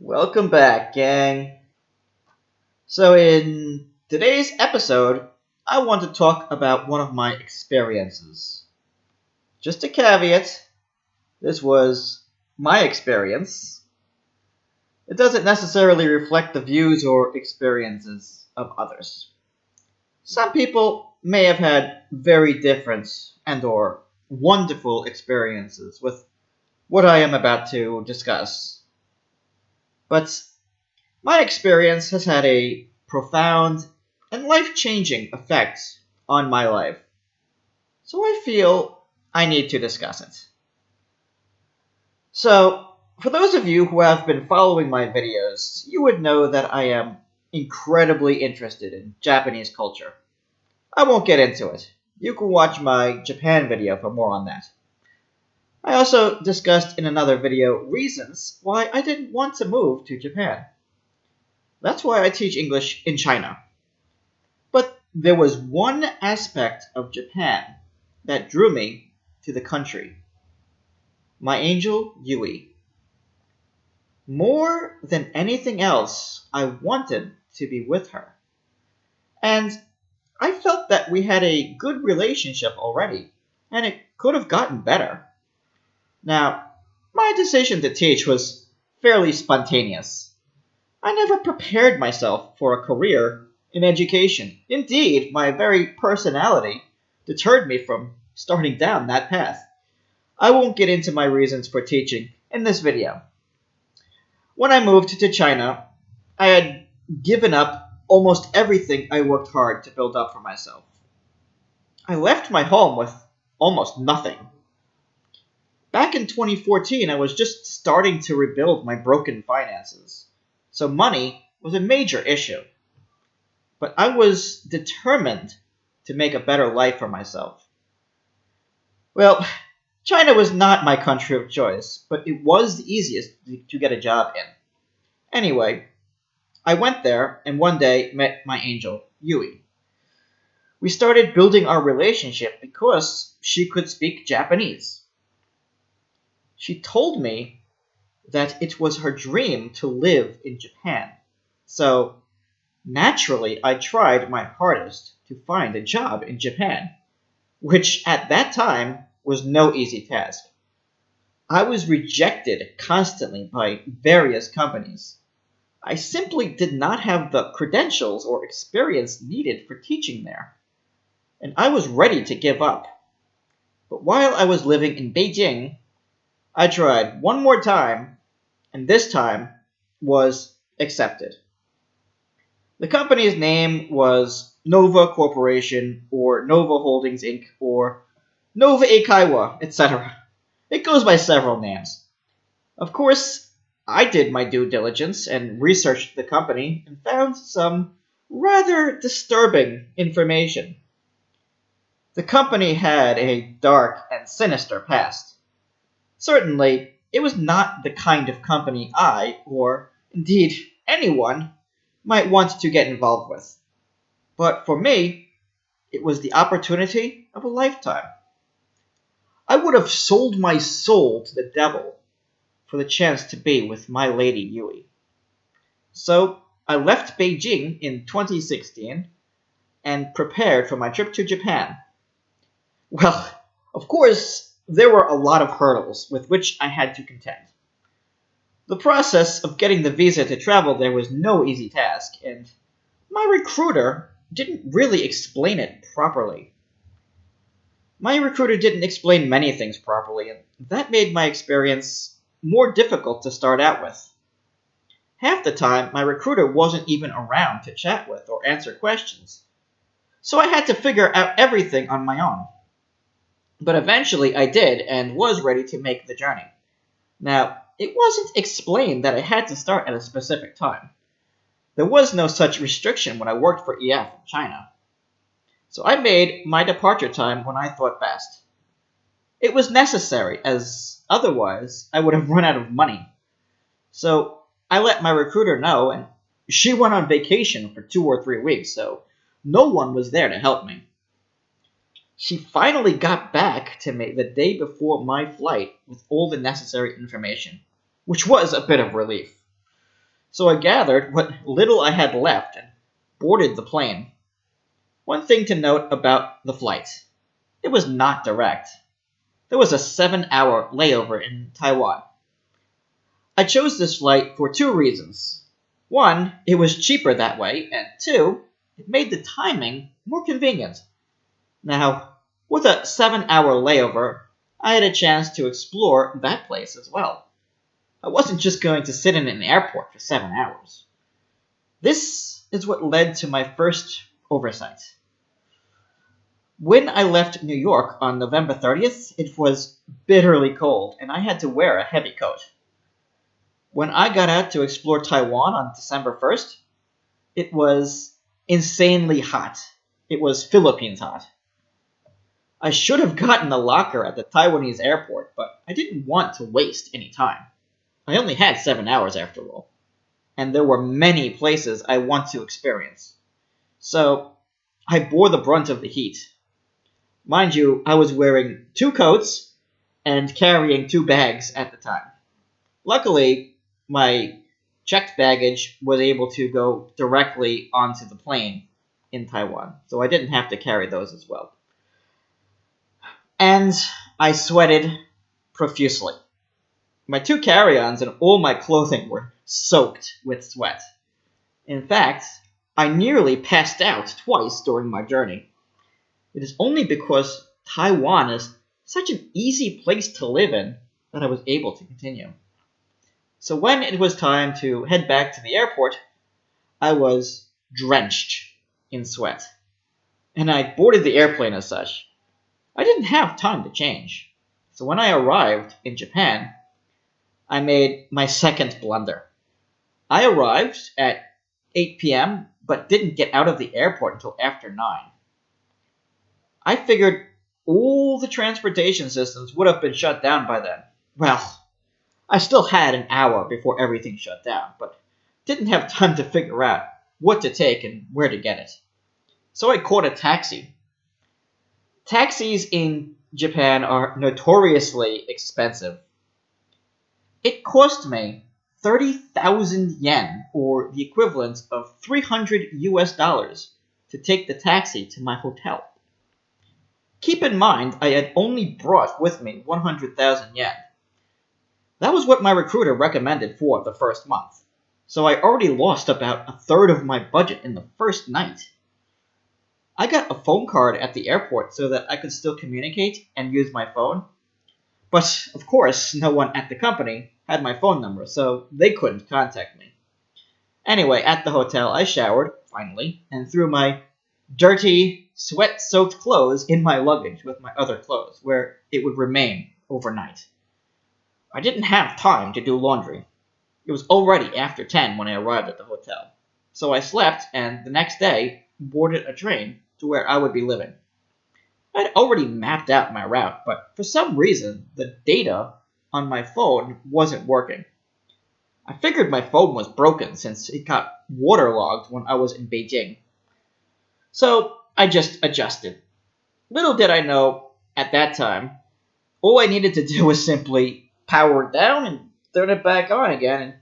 Welcome back, gang. So, in today's episode, I want to talk about one of my experiences. Just a caveat, this was my experience. It doesn't necessarily reflect the views or experiences of others. Some people may have had very different and/or wonderful experiences with what I am about to discuss. But my experience has had a profound and life changing effect on my life, so I feel I need to discuss it. So, for those of you who have been following my videos, you would know that I am incredibly interested in Japanese culture. I won't get into it. You can watch my Japan video for more on that. I also discussed in another video reasons why I didn't want to move to Japan. That's why I teach English in China. But there was one aspect of Japan that drew me to the country. My angel, Yui. More than anything else, I wanted to be with her. And I felt that we had a good relationship already, and it could have gotten better. Now, my decision to teach was fairly spontaneous. I never prepared myself for a career in education. Indeed, my very personality deterred me from starting down that path. I won't get into my reasons for teaching in this video. When I moved to China, I had given up almost everything I worked hard to build up for myself. I left my home with almost nothing. Back in 2014, I was just starting to rebuild my broken finances, so money was a major issue. But I was determined to make a better life for myself. Well, China was not my country of choice, but it was the easiest to get a job in. Anyway, I went there and one day met my angel, Yui. We started building our relationship because she could speak Japanese. She told me that it was her dream to live in Japan. So, naturally, I tried my hardest to find a job in Japan, which at that time was no easy task. I was rejected constantly by various companies. I simply did not have the credentials or experience needed for teaching there, and I was ready to give up. But while I was living in Beijing, I tried one more time, and this time was accepted. The company's name was Nova Corporation or Nova Holdings Inc. or Nova Eikaiwa, etc. It goes by several names. Of course, I did my due diligence and researched the company and found some rather disturbing information. The company had a dark and sinister past. Certainly, it was not the kind of company I, or indeed anyone, might want to get involved with. But for me, it was the opportunity of a lifetime. I would have sold my soul to the devil for the chance to be with my lady Yui. So I left Beijing in 2016 and prepared for my trip to Japan. Well, of course, there were a lot of hurdles with which I had to contend. The process of getting the visa to travel there was no easy task, and my recruiter didn't really explain it properly. My recruiter didn't explain many things properly, and that made my experience more difficult to start out with. Half the time, my recruiter wasn't even around to chat with or answer questions, so I had to figure out everything on my own. But eventually I did and was ready to make the journey. Now, it wasn't explained that I had to start at a specific time. There was no such restriction when I worked for EF in China. So I made my departure time when I thought best. It was necessary, as otherwise I would have run out of money. So I let my recruiter know, and she went on vacation for 2 or 3 weeks, so no one was there to help me. She finally got back to me the day before my flight with all the necessary information, which was a bit of relief. So I gathered what little I had left and boarded the plane. One thing to note about the flight: it was not direct. There was a 7-hour layover in Taiwan. I chose this flight for two reasons. One, it was cheaper that way, and two, it made the timing more convenient. Now, with a 7-hour layover, I had a chance to explore that place as well. I wasn't just going to sit in an airport for 7 hours. This is what led to my first oversight. When I left New York on November 30th, it was bitterly cold, and I had to wear a heavy coat. When I got out to explore Taiwan on December 1st, it was insanely hot. It was Philippines hot. I should have gotten a locker at the Taiwanese airport, but I didn't want to waste any time. I only had 7 hours after all, and there were many places I want to experience. So I bore the brunt of the heat. Mind you, I was wearing two coats and carrying two bags at the time. Luckily, my checked baggage was able to go directly onto the plane in Taiwan, so I didn't have to carry those as well. And I sweated profusely. My two carry-ons and all my clothing were soaked with sweat. In fact, I nearly passed out twice during my journey. It is only because Taiwan is such an easy place to live in that I was able to continue. So when it was time to head back to the airport, I was drenched in sweat. And I boarded the airplane as such. I didn't have time to change. So when I arrived in Japan, I made my second blunder. I arrived at 8 p.m., but didn't get out of the airport until after 9. I figured all the transportation systems would have been shut down by then. Well, I still had an hour before everything shut down, but didn't have time to figure out what to take and where to get it. So I caught a taxi. Taxis in Japan are notoriously expensive. It cost me 30,000 yen, or the equivalent of 300 US dollars, to take the taxi to my hotel. Keep in mind, I had only brought with me 100,000 yen. That was what my recruiter recommended for the first month. So I already lost about a third of my budget in the first night. I got a phone card at the airport so that I could still communicate and use my phone. But, of course, no one at the company had my phone number, so they couldn't contact me. Anyway, at the hotel, I showered, finally, and threw my dirty, sweat-soaked clothes in my luggage with my other clothes, where it would remain overnight. I didn't have time to do laundry. It was already after 10 when I arrived at the hotel. So I slept, and the next day, boarded a train to where I would be living. I'd already mapped out my route, but for some reason, the data on my phone wasn't working. I figured my phone was broken since it got waterlogged when I was in Beijing. So I just adjusted. Little did I know, at that time, all I needed to do was simply power it down and turn it back on again,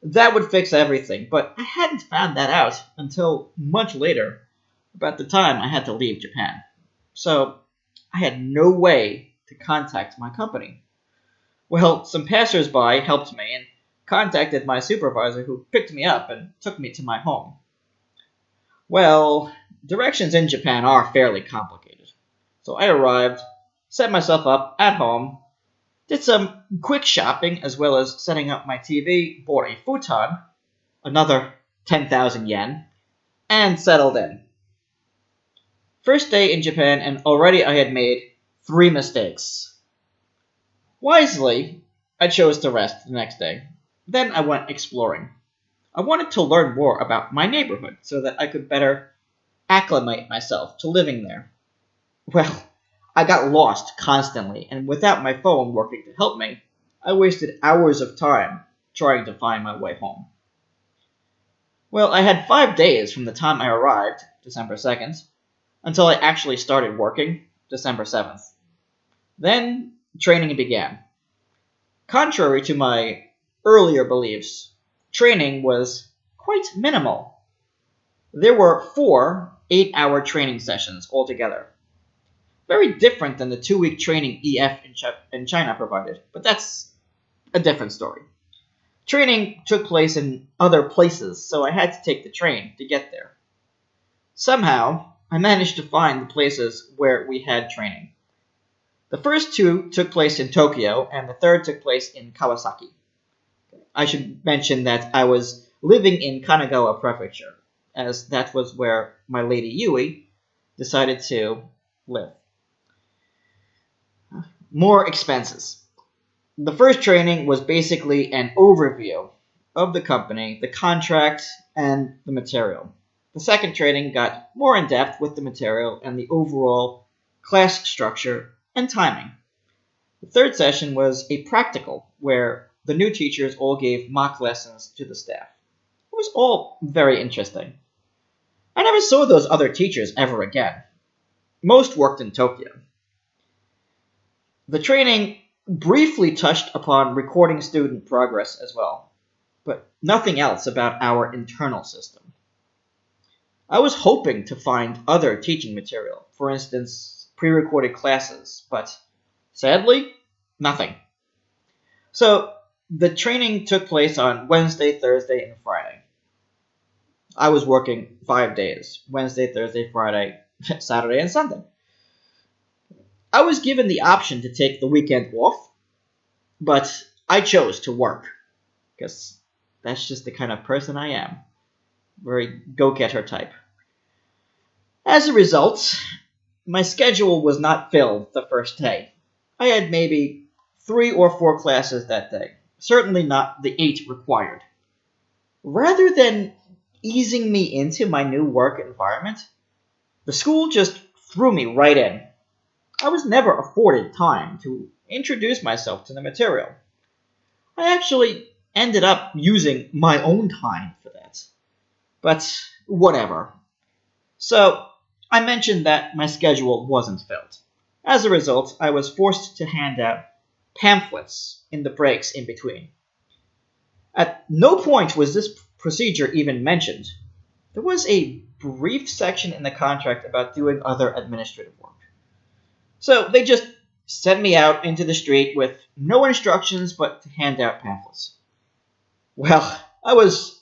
and that would fix everything. But I hadn't found that out until much later, about the time I had to leave Japan. So I had no way to contact my company. Well, some passersby helped me and contacted my supervisor, who picked me up and took me to my home. Well, directions in Japan are fairly complicated. So I arrived, set myself up at home, did some quick shopping as well as setting up my TV, bought a futon, another 10,000 yen, and settled in. First day in Japan, and already I had made 3 mistakes. Wisely, I chose to rest the next day. Then I went exploring. I wanted to learn more about my neighborhood so that I could better acclimate myself to living there. Well, I got lost constantly, and without my phone working to help me, I wasted hours of time trying to find my way home. Well, I had 5 days from the time I arrived, December 2nd, until I actually started working, December 7th. Then training began. Contrary to my earlier beliefs, training was quite minimal. There were 4 8-hour training sessions altogether. Very different than the 2-week training EF in China provided, but that's a different story. Training took place in other places, so I had to take the train to get there. Somehow, I managed to find the places where we had training. The first 2 took place in Tokyo, and the third took place in Kawasaki. I should mention that I was living in Kanagawa Prefecture, as that was where my lady Yui decided to live. More expenses. The first training was basically an overview of the company, the contract, and the material. The second training got more in depth with the material and the overall class structure and timing. The third session was a practical, where the new teachers all gave mock lessons to the staff. It was all very interesting. I never saw those other teachers ever again. Most worked in Tokyo. The training briefly touched upon recording student progress as well, but nothing else about our internal system. I was hoping to find other teaching material, for instance, pre-recorded classes, but sadly, nothing. So the training took place on Wednesday, Thursday, and Friday. I was working 5 days, Wednesday, Thursday, Friday, Saturday, and Sunday. I was given the option to take the weekend off, but I chose to work, because that's just the kind of person I am. Very go-getter type. As a result, my schedule was not filled the first day. I had maybe 3 or 4 classes that day, certainly not the 8 required. Rather than easing me into my new work environment, the school just threw me right in. I was never afforded time to introduce myself to the material. I actually ended up using my own time for that. But whatever. So, I mentioned that my schedule wasn't filled. As a result, I was forced to hand out pamphlets in the breaks in between. At no point was this procedure even mentioned. There was a brief section in the contract about doing other administrative work. So they just sent me out into the street with no instructions but to hand out pamphlets. Well, I was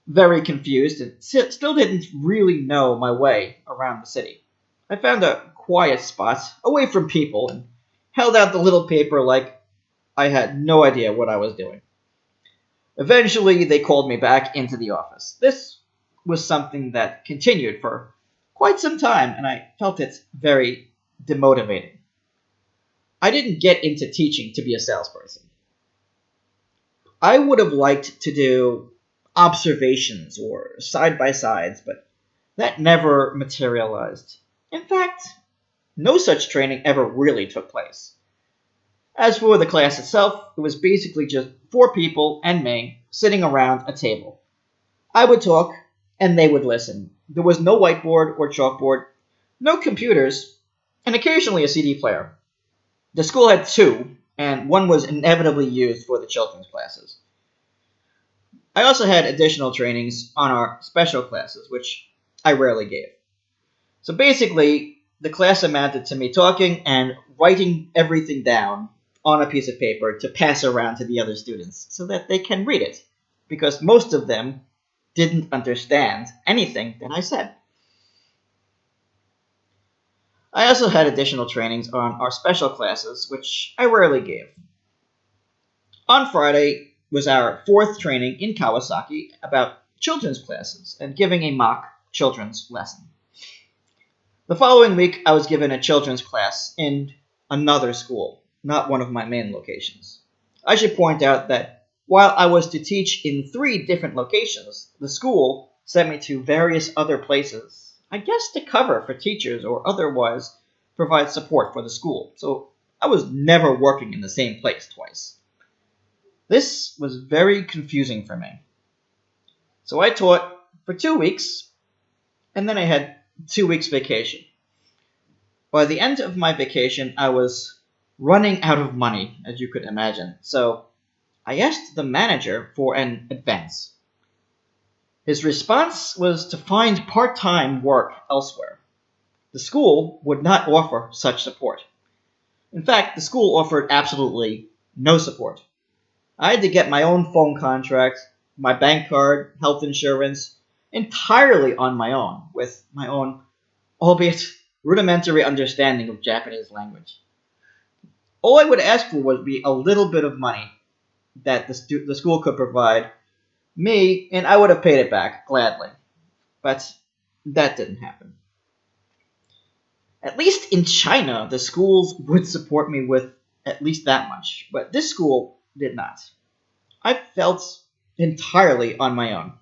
very confused and still didn't really know my way around the city. I found a quiet spot away from people and held out the little paper like I had no idea what I was doing. Eventually, they called me back into the office. This was something that continued for quite some time, and I felt it very demotivating. I didn't get into teaching to be a salesperson. I would have liked to do observations or side-by-sides, but that never materialized. In fact, no such training ever really took place. As for the class itself, it was basically just 4 people and me sitting around a table. I would talk, and they would listen. There was no whiteboard or chalkboard, no computers, and occasionally a CD player. The school had 2, and one was inevitably used for the children's classes. I also had additional trainings on our special classes, which I rarely gave. So basically, the class amounted to me talking and writing everything down on a piece of paper to pass around to the other students so that they can read it, because most of them didn't understand anything that I said. I also had additional trainings on our special classes, which I rarely gave. On Friday was our 4th training in Kawasaki about children's classes and giving a mock children's lesson. The following week, I was given a children's class in another school, not one of my main locations. I should point out that while I was to teach in 3 different locations, the school sent me to various other places, I guess to cover for teachers or otherwise provide support for the school. So I was never working in the same place twice. This was very confusing for me. So I taught for 2 weeks, and then I had 2 weeks vacation. By the end of my vacation, I was running out of money, as you could imagine. So I asked the manager for an advance. His response was to find part-time work elsewhere. The school would not offer such support. In fact, the school offered absolutely no support. I had to get my own phone contract, my bank card, health insurance, entirely on my own, with my own, albeit rudimentary understanding of Japanese language. All I would ask for would be a little bit of money that the school could provide me, and I would have paid it back gladly. But that didn't happen. At least in China, the schools would support me with at least that much, but this school did not. I felt entirely on my own.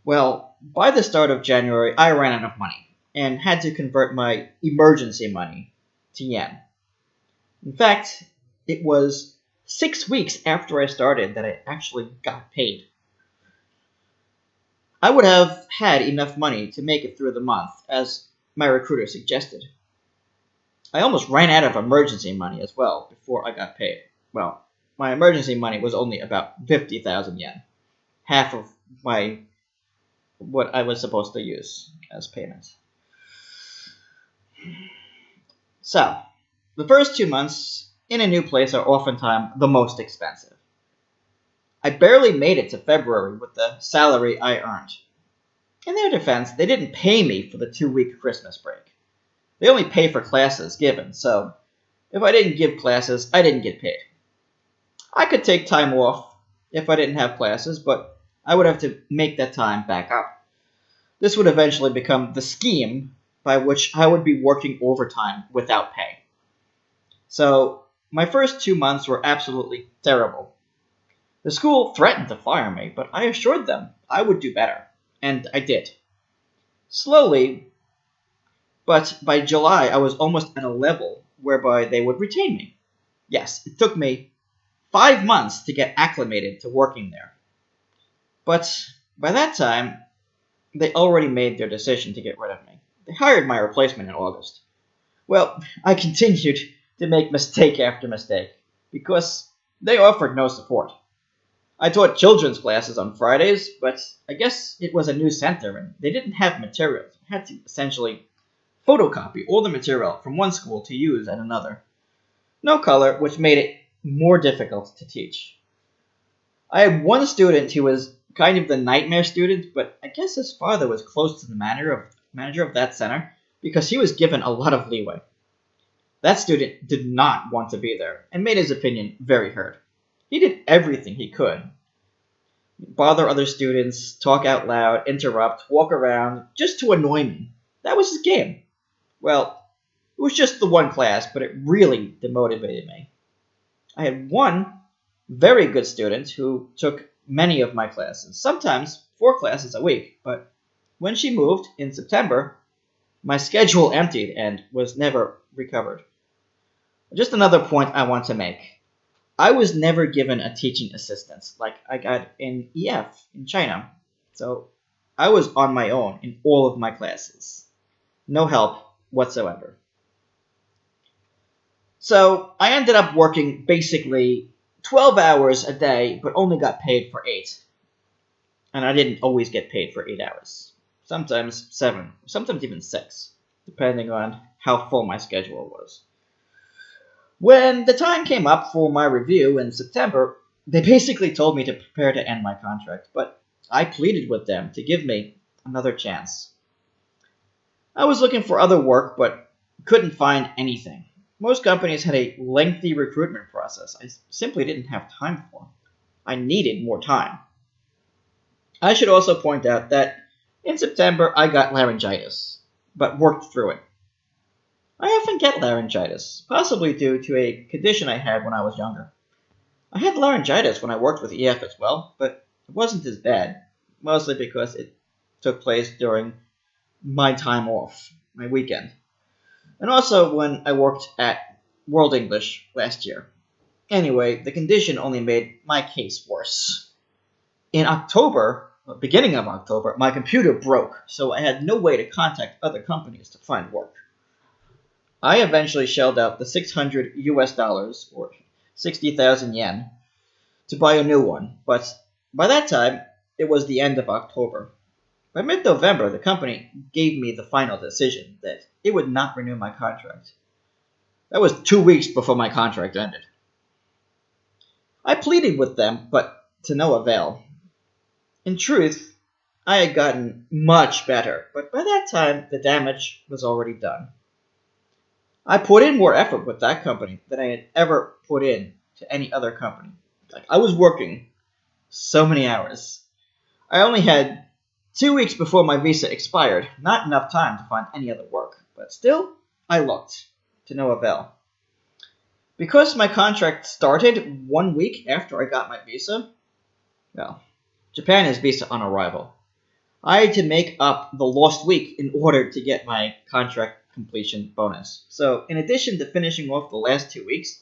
Well, by the start of January, I ran out of money and had to convert my emergency money to yen. In fact, it was 6 weeks after I started that I actually got paid. I would have had enough money to make it through the month, as my recruiter suggested. I almost ran out of emergency money as well before I got paid. Well, my emergency money was only about 50,000 yen, half of my what I was supposed to use as payment. So, the first 2 months in a new place are oftentimes the most expensive. I barely made it to February with the salary I earned. In their defense, they didn't pay me for the 2 week Christmas break. They only pay for classes given, so if I didn't give classes, I didn't get paid. I could take time off if I didn't have classes, but I would have to make that time back up. This would eventually become the scheme by which I would be working overtime without pay. So, my first 2 months were absolutely terrible. The school threatened to fire me, but I assured them I would do better, and I did. Slowly, but by July I was almost at a level whereby they would retain me. Yes, it took me 5 months to get acclimated to working there. But by that time, they already made their decision to get rid of me. They hired my replacement in August. Well, I continued to make mistake after mistake because they offered no support. I taught children's classes on Fridays, but I guess it was a new center and they didn't have materials. I had to essentially photocopy all the material from one school to use at another. No color, which made it more difficult to teach. I had one student who was kind of the nightmare student, but I guess his father was close to the manager of that center because he was given a lot of leeway. That student did not want to be there and made his opinion very heard. He did everything he could. Bother other students, talk out loud, interrupt, walk around, just to annoy me. That was his game. Well, it was just the one class, but it really demotivated me. I had one very good student who took many of my classes, sometimes 4 classes a week, but when she moved in September, my schedule emptied and was never recovered. Just another point I want to make. I was never given a teaching assistant like I got in EF in China, so I was on my own in all of my classes. No help whatsoever. So I ended up working basically 12 hours a day, but only got paid for 8. And I didn't always get paid for 8 hours. Sometimes 7, sometimes even 6, depending on how full my schedule was. When the time came up for my review in September, they basically told me to prepare to end my contract, but I pleaded with them to give me another chance. I was looking for other work, but couldn't find anything. Most companies had a lengthy recruitment process I simply didn't have time for. I needed more time. I should also point out that in September I got laryngitis, but worked through it. I often get laryngitis, possibly due to a condition I had when I was younger. I had laryngitis when I worked with EF as well, but it wasn't as bad, mostly because it took place during my time off, my weekend. And also when I worked at World English last year. Anyway, the condition only made my case worse. In October, beginning of October, my computer broke, so I had no way to contact other companies to find work. I eventually shelled out the $600 US, or 60,000 yen, to buy a new one, but by that time, it was the end of October. By mid November, the company gave me the final decision that it would not renew my contract. That was 2 weeks before my contract ended. I pleaded with them, but to no avail. In truth, I had gotten much better, but by that time, the damage was already done. I put in more effort with that company than I had ever put in to any other company. Like, I was working so many hours. I only had 2 weeks before my visa expired, not enough time to find any other work, but still, I looked, to no avail. Because my contract started 1 week after I got my visa, well, Japan is visa on arrival. I had to make up the lost week in order to get my contract completion bonus. So, in addition to finishing off the last 2 weeks,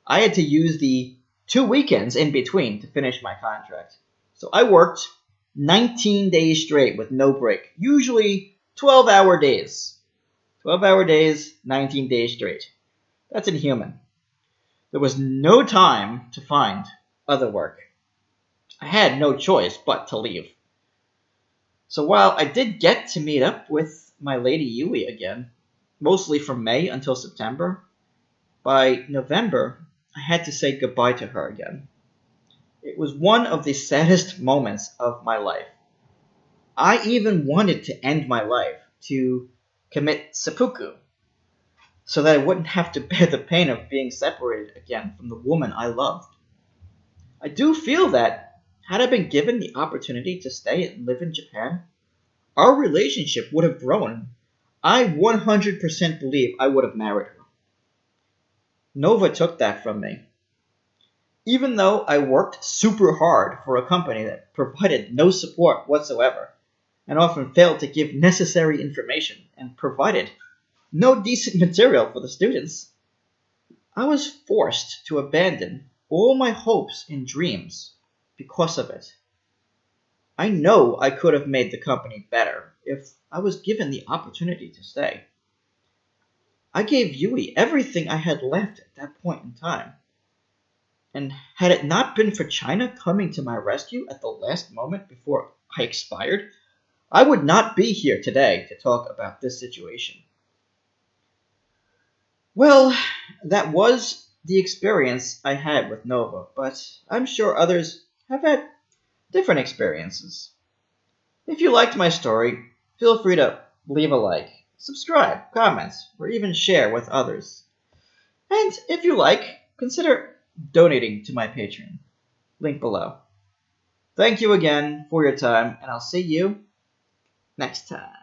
I had to use the 2 weekends in between to finish my contract. So, I worked 19 days straight with no break, usually 12-hour days. 12-hour days, 19 days straight. That's inhuman. There was no time to find other work. I had no choice but to leave. So while I did get to meet up with my lady Yui again, mostly from May until September, by November I had to say goodbye to her again. It was one of the saddest moments of my life. I even wanted to end my life, to commit seppuku, so that I wouldn't have to bear the pain of being separated again from the woman I loved. I do feel that, had I been given the opportunity to stay and live in Japan, our relationship would have grown. I 100% believe I would have married her. Nova took that from me. Even though I worked super hard for a company that provided no support whatsoever, and often failed to give necessary information and provided no decent material for the students, I was forced to abandon all my hopes and dreams because of it. I know I could have made the company better if I was given the opportunity to stay. I gave Yui everything I had left at that point in time. And had it not been for China coming to my rescue at the last moment before I expired, I would not be here today to talk about this situation. Well, that was the experience I had with Nova, but I'm sure others have had different experiences. If you liked my story, feel free to leave a like, subscribe, comment, or even share with others. And if you like, consider donating to my Patreon. Link below. Thank you again for your time, and I'll see you next time.